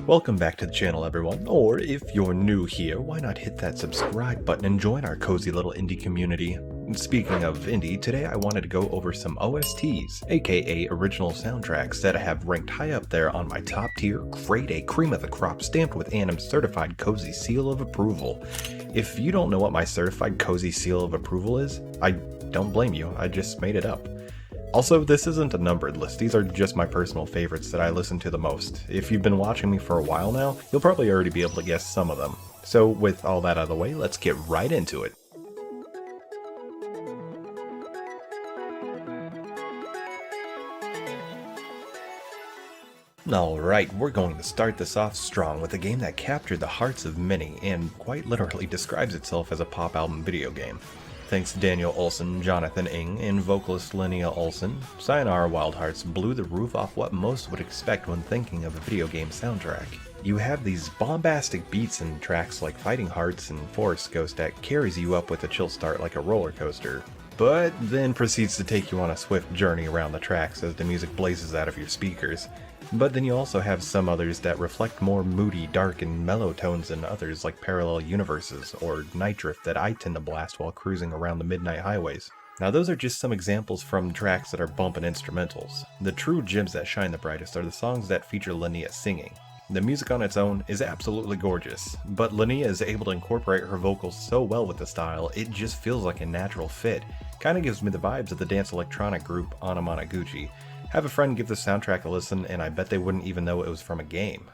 Welcome back to the channel, everyone, or if you're new here, why not hit that subscribe button and join our cozy little indie community. Speaking of indie, today I wanted to go over some OSTs, aka original soundtracks, that I have ranked high up there on my top tier, grade A cream of the crop, stamped with Anim's certified cozy seal of approval. If you don't know what my certified cozy seal of approval is, I don't blame you, I just made it up. Also, this isn't a numbered list, these are just my personal favorites that I listen to the most. If you've been watching me for a while now, you'll probably already be able to guess some of them. So with all that out of the way, let's get right into it. Alright, we're going to start this off strong with a game that captured the hearts of many and quite literally describes itself as a pop album video game. Thanks to Daniel Olson, Jonathan Ng, and vocalist Linnea Olson, Sayonara Wild Hearts blew the roof off what most would expect when thinking of a video game soundtrack. You have these bombastic beats and tracks like Fighting Hearts and Forest Ghost that carries you up with a chill start like a roller coaster, but then proceeds to take you on a swift journey around the tracks as the music blazes out of your speakers. But then you also have some others that reflect more moody, dark, and mellow tones than others, like Parallel Universes or Night Drift that I tend to blast while cruising around the midnight highways. Now those are just some examples from tracks that are bumpin' instrumentals. The true gems that shine the brightest are the songs that feature Linnea singing. The music on its own is absolutely gorgeous, but Linnea is able to incorporate her vocals so well with the style, it just feels like a natural fit. Kinda gives me the vibes of the dance electronic group Anamanaguchi. Have a friend give the soundtrack a listen and I bet they wouldn't even know it was from a game.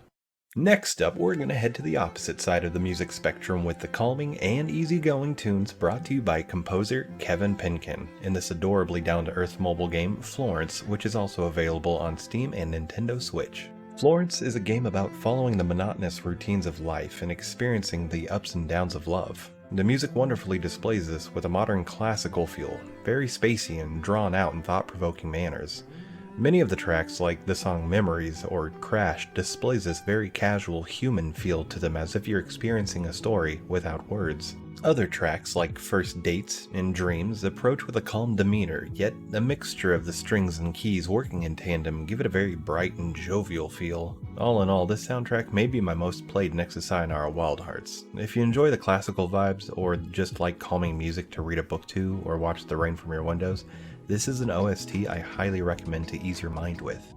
Next up, we're going to head to the opposite side of the music spectrum with the calming and easygoing tunes brought to you by composer Kevin Penkin in this adorably down-to-earth mobile game Florence, which is also available on Steam and Nintendo Switch. Florence is a game about following the monotonous routines of life and experiencing the ups and downs of love. The music wonderfully displays this with a modern classical feel, very spacey and drawn out in thought-provoking manners. Many of the tracks, like the song Memories or Crash, displays this very casual human feel to them as if you're experiencing a story without words. Other tracks, like First Dates and Dreams, approach with a calm demeanor, yet a mixture of the strings and keys working in tandem give it a very bright and jovial feel. All in all, this soundtrack may be my most played next to Sayonara Wild Hearts. If you enjoy the classical vibes, or just like calming music to read a book to or watch the rain from your windows, this is an OST I highly recommend to ease your mind with.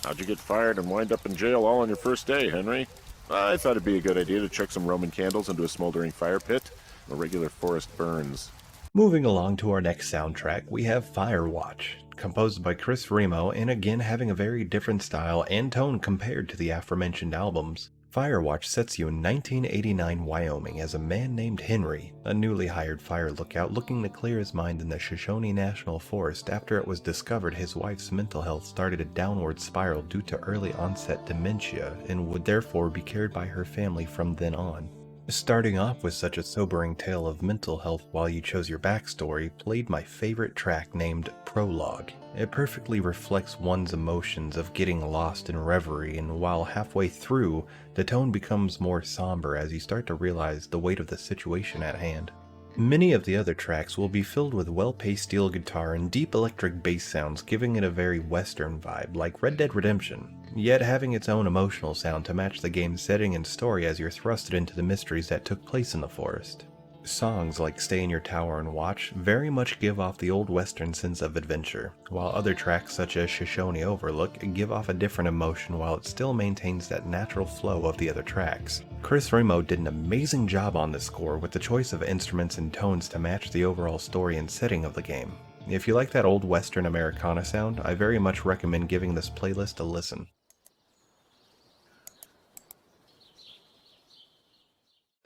How'd you get fired and wind up in jail all on your first day, Henry? I thought it'd be a good idea to chuck some Roman candles into a smoldering fire pit. A regular forest burns. Moving along to our next soundtrack, we have Firewatch, composed by Chris Remo and again having a very different style and tone compared to the aforementioned albums. Firewatch sets you in 1989 Wyoming as a man named Henry, a newly hired fire lookout looking to clear his mind in the Shoshone National Forest after it was discovered his wife's mental health started a downward spiral due to early onset dementia and would therefore be cared by her family from then on. Starting off with such a sobering tale of mental health while you chose your backstory played my favorite track named Prologue. It perfectly reflects one's emotions of getting lost in reverie, and while halfway through, the tone becomes more somber as you start to realize the weight of the situation at hand. Many of the other tracks will be filled with well-paced steel guitar and deep electric bass sounds, giving it a very western vibe like Red Dead Redemption, yet having its own emotional sound to match the game's setting and story as you're thrusted into the mysteries that took place in the forest. Songs like Stay in Your Tower and Watch very much give off the old western sense of adventure, while other tracks such as Shoshone Overlook give off a different emotion while it still maintains that natural flow of the other tracks. Chris Remo did an amazing job on this score with the choice of instruments and tones to match the overall story and setting of the game. If you like that old western Americana sound, I very much recommend giving this playlist a listen.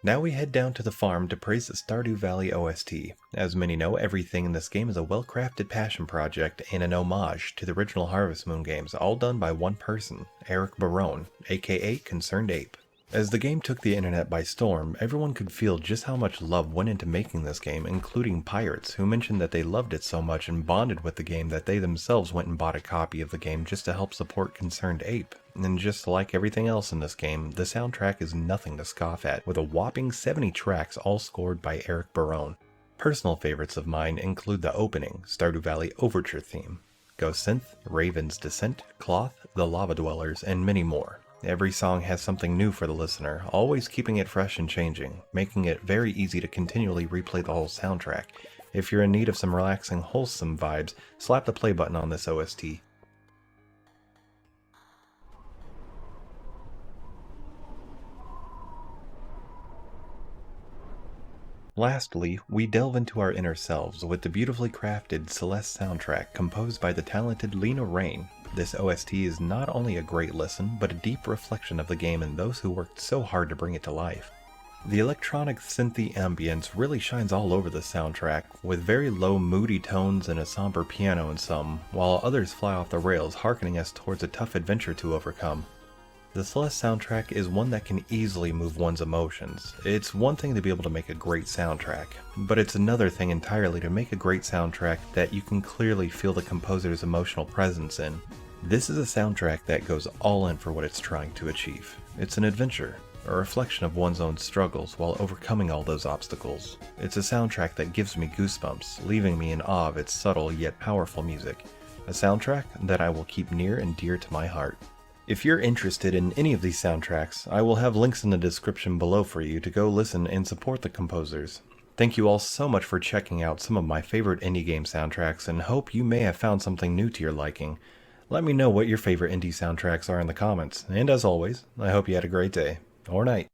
Now we head down to the farm to praise the Stardew Valley OST. As many know, everything in this game is a well-crafted passion project and an homage to the original Harvest Moon games, all done by one person, Eric Barone, aka Concerned Ape. As the game took the internet by storm, everyone could feel just how much love went into making this game, including pirates, who mentioned that they loved it so much and bonded with the game that they themselves went and bought a copy of the game just to help support Concerned Ape. And just like everything else in this game, the soundtrack is nothing to scoff at, with a whopping 70 tracks all scored by Eric Barone. Personal favorites of mine include the opening, Stardew Valley Overture theme, Ghost Synth, Raven's Descent, Cloth, The Lava Dwellers, and many more. Every song has something new for the listener, always keeping it fresh and changing, making it very easy to continually replay the whole soundtrack. If you're in need of some relaxing, wholesome vibes, slap the play button on this OST. Lastly, we delve into our inner selves with the beautifully crafted Celeste soundtrack composed by the talented Lena Raine. This OST is not only a great listen, but a deep reflection of the game and those who worked so hard to bring it to life. The electronic synthy ambience really shines all over the soundtrack, with very low moody tones and a somber piano in some, while others fly off the rails, hearkening us towards a tough adventure to overcome. The Celeste soundtrack is one that can easily move one's emotions. It's one thing to be able to make a great soundtrack, but it's another thing entirely to make a great soundtrack that you can clearly feel the composer's emotional presence in. This is a soundtrack that goes all in for what it's trying to achieve. It's an adventure, a reflection of one's own struggles while overcoming all those obstacles. It's a soundtrack that gives me goosebumps, leaving me in awe of its subtle yet powerful music. A soundtrack that I will keep near and dear to my heart. If you're interested in any of these soundtracks, I will have links in the description below for you to go listen and support the composers. Thank you all so much for checking out some of my favorite indie game soundtracks, and hope you may have found something new to your liking. Let me know what your favorite indie soundtracks are in the comments, and as always, I hope you had a great day, or night.